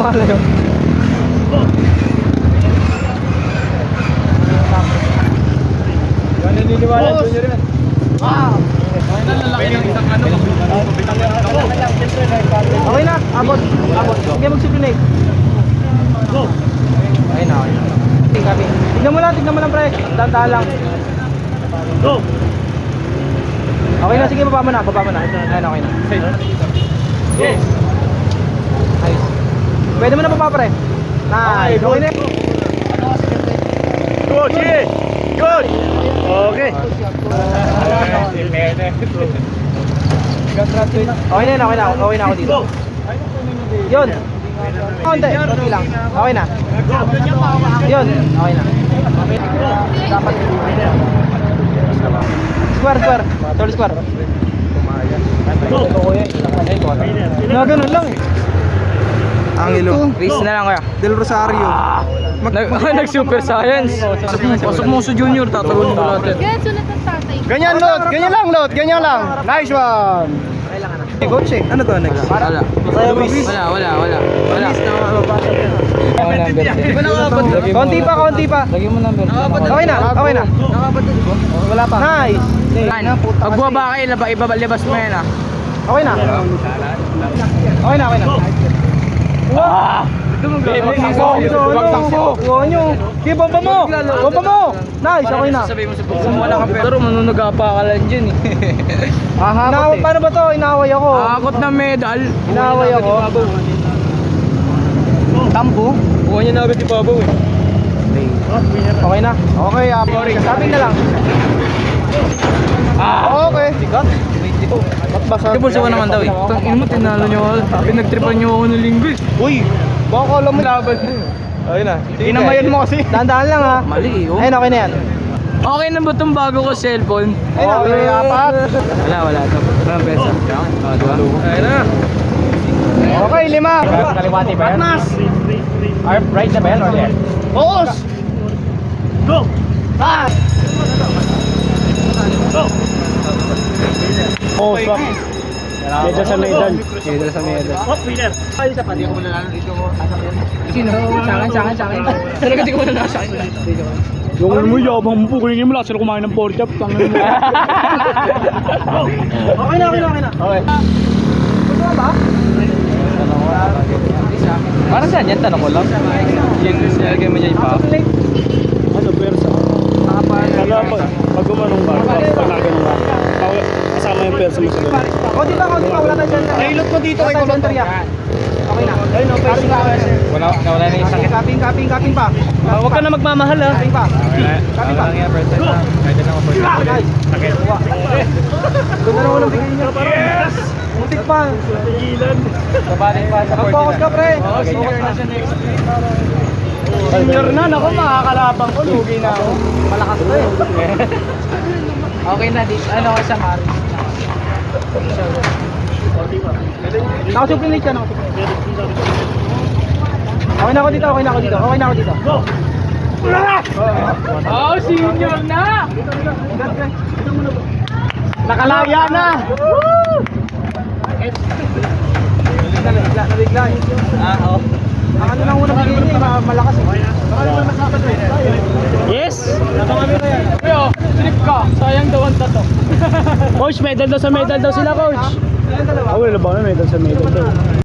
lumalayo. Yan naniniwala junior yan. Okay na, abot. Sige mag-supinate. Okay na. Tignan mo lang pre. Dantahan lang. Okay na, sige baba mo na. Ayun, okay na. Yes. Nice. Pwede mo na baba pre. Nice. Okay na. Good, sige. Good. Okay. Okay na ako dito. Yun. Konti, konti lang. Okay na. Yun, okay na. Dapat. Square. Tall square. Na ganun lang eh. Angelo. Race na lang kaya. Del Rosario. Nag-super science. Pasok mo sa junior, tatalunin mo natin. Kaya sunod ang tatay. Ganyan lang. Nice one. Coach eh. Ano to next? Wala. Konti pa. Lagyan mo number. Okay na. Wala pa. Nice. Pag buwaba kayo, ibabas mo yan ah. Okay na. Wow! Wow nyo. Sige, bomba mo. Nice, okay na. Sabi mo sa buksan mo, wala kang pero manunugapa ka lang dyan eh. Paano ba to? Inaway ako. Ahakot na medal. Inaway ako. Tambo. Buwan niya na agad si Babaw eh. Okay na. Okay, sabing na lang. Okay. Sikat. Ba't basa? Tipol sa naman daw eh. Tangin mo, tinalo nyo ako. Pinagtripan nyo ako ng linggo eh. Uy! Baka alam mo laban. Okay na. Inamayan mo kasi. Dahan-dahan lang ha. Mali eh. Ayun, okay na yan. Okay na ba itong bago ko cellphone? Ayun na, apat. Wala. Walang pesa. Diba? Ayun na. Okay, 5. Kaliwati ba yan? Right na ba yan or left? Focus. Go. Pass! Oh, swap. Medal sa medal. Sino? Sa akin. Talaga di ko na nasa akin. Yung ano mo, yabang mo po. Kunin mo lang. Sila kumain ng pork chop. Tangin mo. Okay na. Okay. Gusto mo ba? Para saan yan? Tanong ko lang. Yung sinagay mo niya yung pa. Ano, persa? Pag gumanong ba? Pag naganong ba? Kasama yung persa mo sa ganun. Konti pa. Wala tayo dyan. Nailot mo dito kay Colon. Okay na. Ayun, okay. Wala na yung sakit. Kaping pa. Huwag ka na magmamahal ha. Kaping pa. Kaping pa. Pwede na ako. Sakit. Ganda na unang bigay niya. Yes! Muntik pa. Tigilan. Kabalik pa. Focus ka pre. Senior na siya next week. Senior na. Naku, makakalabang ko. Lugi na ako. Malakas to eh. Okay na, ano ka sa Maris? Nakasuplinate ka. Okay na ako dito. Oh, senior na! Nakalaya na. Nabigla eh. Oo. Ang ano lang unang bigay niya, malakas eh. Yes! Pero, trip ka. Sayang daw ang tato. Coach, medal daw sa medal daw sila, coach. Ilan dalawa? Wala ba na medal sa medal daw.